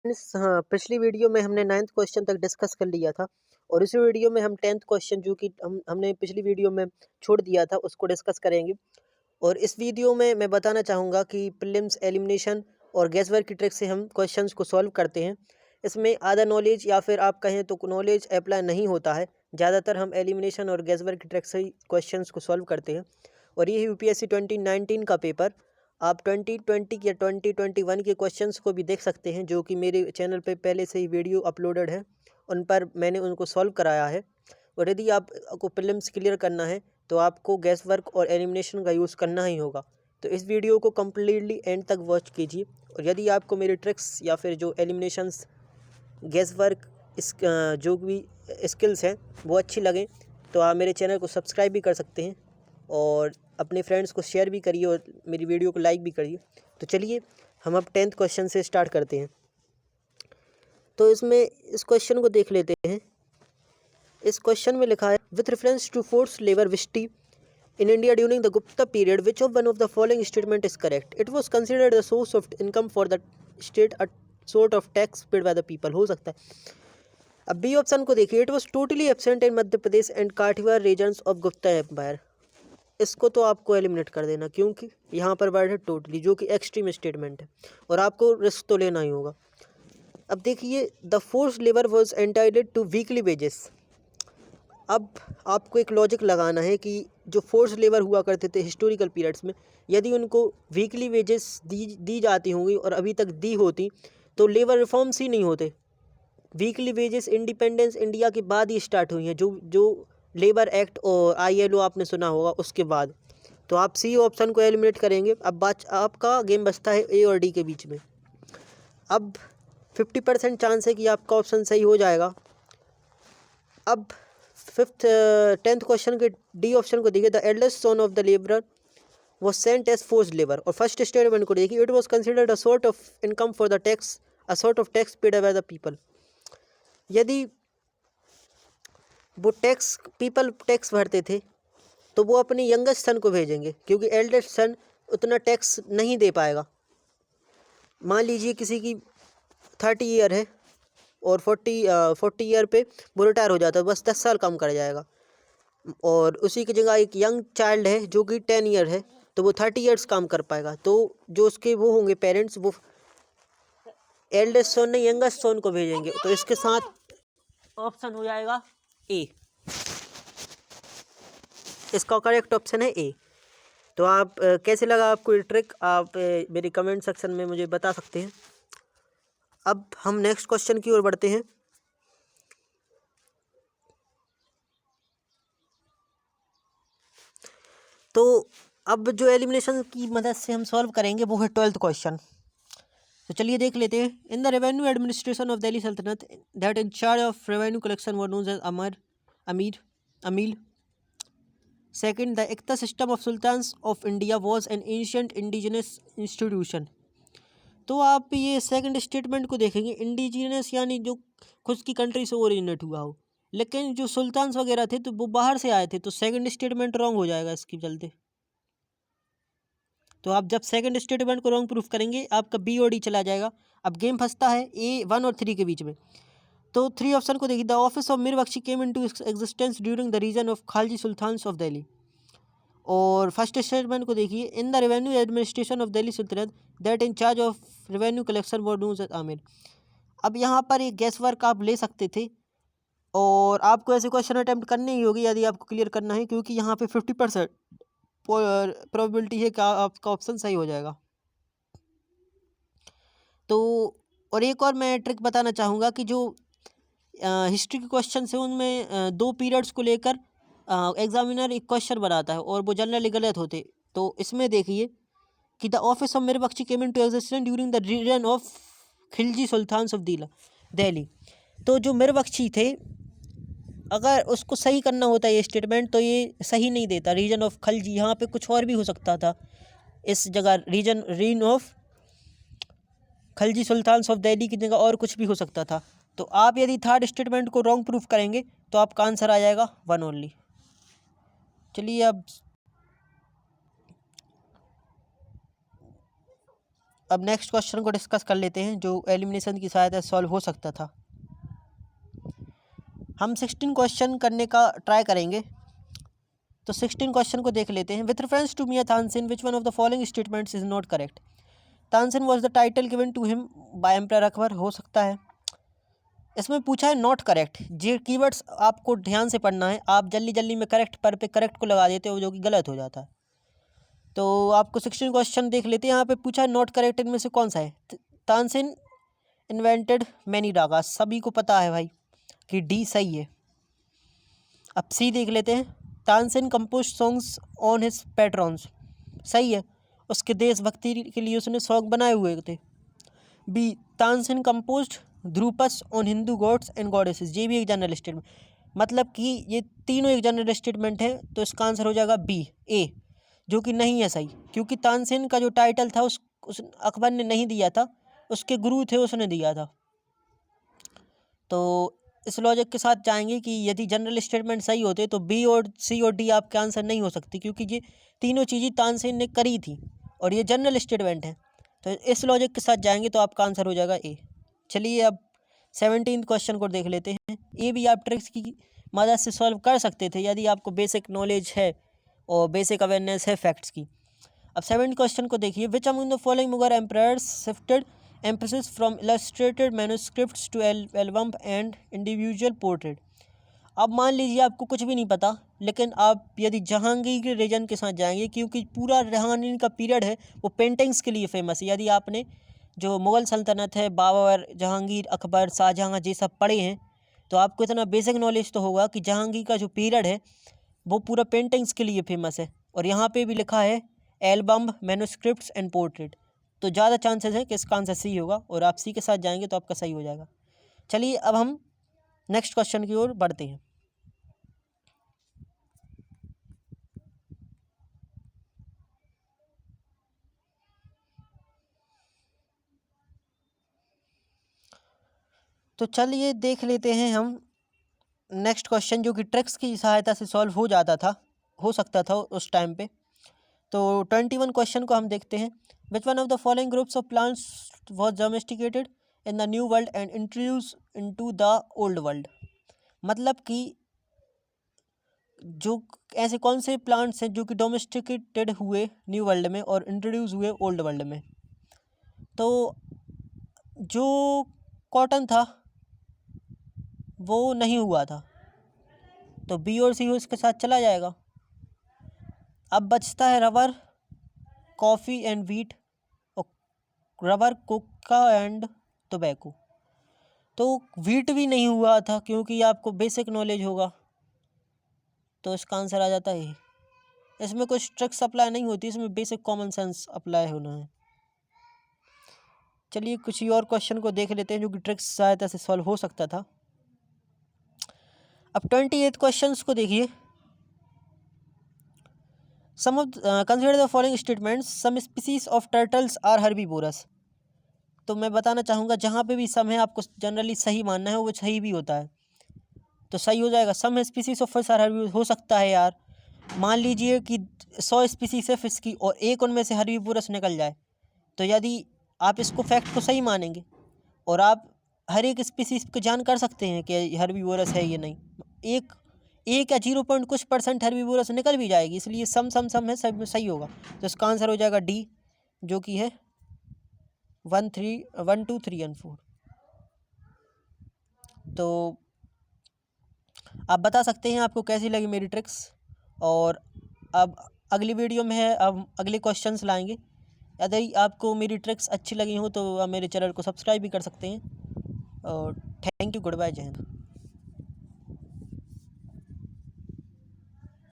हाँ, पिछली वीडियो में हमने 9th क्वेश्चन तक डिस्कस कर लिया था और इसी वीडियो में हम 10th क्वेश्चन जो कि हमने पिछली वीडियो में छोड़ दिया था उसको डिस्कस करेंगे। और इस वीडियो में मैं बताना चाहूँगा कि प्रीलिम्स एलिमिनेशन और गेस वर्क की ट्रिक से हम क्वेश्चंस को सॉल्व करते हैं। इसमें आधा नॉलेज या फिर आप कहें तो नॉलेज अप्लाई नहीं होता है। ज़्यादातर हम एलिमिनेशन और गेस वर्क की ट्रिक से ही क्वेश्चंस को सॉल्व करते हैं। और ये यूपीएससी 2019 का पेपर आप 2020 या 2021 के क्वेश्चंस को भी देख सकते हैं, जो कि मेरे चैनल पे पहले से ही वीडियो अपलोडेड है, उन पर मैंने उनको सॉल्व कराया है। और यदि आपको प्रीलिम्स क्लियर करना है तो आपको गैस वर्क और एलिमिनेशन का यूज़ करना ही होगा। तो इस वीडियो को कम्प्लीटली एंड तक वॉच कीजिए। और यदि आपको मेरी ट्रिक्स या फिर जो एलिमिनेशंस गैस वर्क जो भी स्किल्स हैं वो अच्छी लगें तो आप मेरे चैनल को सब्सक्राइब भी कर सकते हैं और अपने फ्रेंड्स को शेयर भी करिए और मेरी वीडियो को लाइक भी करिए। तो चलिए हम अब 10th क्वेश्चन से स्टार्ट करते हैं। तो इसमें इस क्वेश्चन को देख लेते हैं। इस क्वेश्चन में लिखा है with reference to force labour vishti in India during the Gupta period, which of one of the following statement is correct? It was considered the source of income for the state, a sort of tax paid by the people। हो सकता है। अब B option को देखिए, it was totally absent in Madhya Pradesh and Kathiawar regions of Gupta empire. इसको तो आपको eliminate कर देना, क्योंकि यहाँ पर वर्ड है टोटली, जो कि एक्सट्रीम स्टेटमेंट है और आपको रिस्क तो लेना ही होगा। अब देखिए, the force labour was entitled to weekly wages. अब आपको एक लॉजिक लगाना है कि जो फोर्स लेबर हुआ करते थे हिस्टोरिकल पीरियड्स में, यदि उनको वीकली वेजेस दी जाती होंगी और अभी तक दी होती तो लेबर रिफॉर्म्स ही नहीं होते। वीकली वेजेस इंडिपेंडेंस इंडिया के बाद ही स्टार्ट हुई हैं, जो लेबर एक्ट और आईएलओ आपने सुना होगा उसके बाद। तो आप सी ऑप्शन को एलिमिनेट करेंगे। अब बात आपका गेम बचता है ए और डी के बीच में। अब 50% चांस है कि आपका ऑप्शन सही हो जाएगा। अब 10th क्वेश्चन के डी ऑप्शन को देखिए, the eldest son of the labourer was sent as forced labor। और फर्स्ट स्टेटमेंट को देखिए, it was considered a sort of income for the tax, a sort of tax paid by the people। यदि वो tax people tax भरते थे तो वो अपने यंगेस्ट सन को भेजेंगे, क्योंकि एल्डेस्ट सन उतना टैक्स नहीं दे पाएगा। मान लीजिए किसी की 30 ईयर है और 40 ईयर पे वो रिटायर हो जाता है, बस 10 साल कम कर जाएगा। और उसी की जगह एक यंग चाइल्ड है जो कि 10 ईयर है, तो वो 30 ईयर्स काम कर पाएगा। तो जो उसके वो होंगे पेरेंट्स, वो एल्डेस्ट सन ने यंगेस्ट सन को भेजेंगे। तो इसके साथ ऑप्शन हो जाएगा ए। इसका करेक्ट ऑप्शन है ए। तो आप कैसे लगा आपको ये ट्रिक, आप मेरे कमेंट सेक्शन में मुझे बता सकते हैं। अब हम नेक्स्ट क्वेश्चन की ओर बढ़ते हैं। तो अब जो एलिमिनेशन की मदद से हम सॉल्व करेंगे वो है 12th क्वेश्चन। तो चलिए देख लेते हैं। In the revenue administration of Delhi Sultanate that in charge of revenue collection were known as amil. Second, the iqta system of sultans of India was an ancient indigenous institution. तो आप ये सेकंड स्टेटमेंट को देखेंगे, इंडिजिनस यानी जो खुद की कंट्री से ओरिजिनेट हुआ हो, लेकिन जो सुल्तान्स वगैरह थे तो वो बाहर से आए थे, तो सेकंड स्टेटमेंट रॉन्ग हो जाएगा इसके चलते। तो आप जब सेकंड स्टेटमेंट को रॉन्ग प्रूफ करेंगे आपका बी और डी चला जाएगा। अब गेम फंसता है ए 1 और 3 के बीच में। तो 3 ऑप्शन को देखिए, the office of Mir Bakhshi came into existence during the region of Khalji sultans of Delhi. और फर्स्ट स्टेटमेंट को देखिए, in the revenue administration of Delhi Sultanate that in charge of revenue collection were known as amir. अब यहाँ पर एक गैस वर्क आप ले सकते थे और आपको ऐसे क्वेश्चन अटैम्प्ट करनी ही होगी यदि आपको क्लियर करना है, क्योंकि यहाँ पे 50% प्रोबेबिलिटी है कि आपका ऑप्शन सही हो जाएगा। तो और एक और मैं ट्रिक बताना चाहूँगा कि जो हिस्ट्री के क्वेश्चन है उनमें 2 पीरियड्स को लेकर एग्जामिनर एक क्वेश्चन बनाता है और वो जनरली गलत होते। तो इसमें देखिए कि the office of Mir Bakhshi came into existence during the region of Khilji sultans of Delhi. तो जो मीर बख्शी थे, अगर उसको सही करना होता है ये स्टेटमेंट, तो ये सही नहीं देता। रीजन ऑफ खलजी, यहाँ पे कुछ और भी हो सकता था इस जगह, region of Khalji sultans of Delhi की जगह और कुछ भी हो सकता था। तो आप यदि थर्ड स्टेटमेंट को रॉन्ग प्रूफ करेंगे तो आपका आंसर आ जाएगा 1 ओनली। चलिए अब नेक्स्ट क्वेश्चन को डिस्कस कर लेते हैं जो एलिमिनेशन की सहायता से सॉल्व हो सकता था। हम 16 क्वेश्चन करने का ट्राई करेंगे। तो 16 क्वेश्चन को देख लेते हैं। With reference to Miyan Tansen which one of the following statements is not correct. Tansen was the title given to him by emperor Akbar, हो सकता है। इसमें पूछा है नॉट करेक्ट। ये कीवर्ड्स आपको ध्यान से पढ़ना है, आप जल्दी जल्दी में करेक्ट पर पे करेक्ट को लगा देते हो जो कि गलत हो जाता है। तो आपको 16 क्वेश्चन देख लेते हैं। यहाँ पे पूछा है नॉट करेक्ट इनमें से कौन सा है। तानसेन इन्वेंटेड मैनी रागास, सभी को पता है भाई कि डी सही है। अब सी देख लेते हैं। Tansen compose songs on his patrons, सही है, उसके देशभक्ति के लिए उसने सॉन्ग बनाए हुए थे। बी तानसेन कंपोज्ड ध्रुपस on Hindu gods and goddesses, ये भी एक जनरल स्टेटमेंट, मतलब कि ये तीनों एक जनरल स्टेटमेंट है। तो इसका आंसर हो जाएगा बी ए, जो कि नहीं है सही, क्योंकि तानसेन का जो टाइटल था उस अकबर ने नहीं दिया था, उसके गुरु थे उसने दिया था। तो इस लॉजिक के साथ जाएंगे कि यदि जनरल स्टेटमेंट सही होते तो बी और सी और डी आपके आंसर नहीं हो सकती, क्योंकि ये तीनों चीज़ें तानसेन ने करी थी और ये जनरल स्टेटमेंट है। तो इस लॉजिक के साथ जाएंगे तो आपका आंसर हो जाएगा ए। चलिए अब 17 क्वेश्चन को देख लेते हैं। ये भी आप ट्रिक्स की मदद से सॉल्व कर सकते थे यदि आपको बेसिक नॉलेज है और बेसिक अवेयरनेस है फैक्ट्स की। अब 7 क्वेश्चन को देखिए। Which among the following Mughal emperors shifted emphasis from illustrated manuscripts to album and individual portrait। अब मान लीजिए आपको कुछ भी नहीं पता, लेकिन आप यदि जहांगीर के रीजन के साथ जाएंगे, क्योंकि पूरा जहांगीर का पीरियड है वो पेंटिंग्स के लिए फेमस है। यदि आपने जो मुग़ल सल्तनत है, बाबर, जहांगीर, अकबर, शाहजहाँ ये सब पढ़े हैं तो आपको इतना बेसिक नॉलेज तो होगा कि जहांगीर का जो पीरियड है वो पूरा पेंटिंग्स के लिए फेमस है। और यहाँ पे भी लिखा है एल्बम, मैन्युस्क्रिप्ट्स एंड पोर्ट्रेट, तो ज़्यादा चांसेस है कि इसका आंसर सी होगा और आप सी के साथ जाएंगे तो आपका सही हो जाएगा। चलिए अब हम नेक्स्ट क्वेश्चन की ओर बढ़ते हैं। तो चलिए देख लेते हैं हम नेक्स्ट क्वेश्चन, जो कि ट्रिक्स की सहायता से सॉल्व हो सकता था उस टाइम पे। तो 21 क्वेश्चन को हम देखते हैं। विच one of the following groups of plants was domesticated in the new world and introduce into the old world, मतलब कि जो ऐसे कौन से प्लांट्स हैं जो कि डोमेस्टिकेटेड हुए न्यू वर्ल्ड में और इंट्रोड्यूस हुए ओल्ड वर्ल्ड में। तो जो कॉटन था वो नहीं हुआ था, तो बी और सी इसके साथ चला जाएगा। अब बचता है रबर, कॉफ़ी एंड वीट, और रबर, कोका एंड टोबैको। तो वीट भी नहीं हुआ था, क्योंकि आपको बेसिक नॉलेज होगा, तो इसका आंसर आ जाता है। इसमें कुछ ट्रिक्स अप्लाई नहीं होती, इसमें बेसिक कॉमन सेंस अप्लाई होना है। चलिए कुछ और क्वेश्चन को देख लेते हैं जो कि ट्रिक्स सहायता से सॉल्व हो सकता था। अब 28 क्वेश्चंस को देखिए। Some of consider the following statements, some species of turtles are herbivorous. तो मैं बताना चाहूँगा जहाँ पे भी सम है आपको जनरली सही मानना है, वो सही भी होता है, तो सही हो जाएगा। Some species of fish are herbivorous, हो सकता है यार, मान लीजिए कि 100 स्पीसीज है फिश की और एक उनमें से हर्बीवोरस निकल जाए, तो यदि आप इसको फैक्ट को सही मानेंगे और आप हर एक स्पीसीज को जान कर सकते हैं कि हर्बीवोरस है या नहीं, एक या 0 पॉइंट कुछ % हर्बीवोरस निकल भी जाएगी, इसलिए सम है, सब में सही होगा। तो इसका आंसर हो जाएगा डी, जो कि है 1, 2, 3 और 4। तो आप बता सकते हैं आपको कैसी लगी मेरी ट्रिक्स। और अब अगली वीडियो में है, अब अगले क्वेश्चंस लाएंगे। यदि आपको मेरी ट्रिक्स अच्छी लगी हो तो आप मेरे चैनल को सब्सक्राइब भी कर सकते हैं। और थैंक यू, गुड बाय, जय हिंद।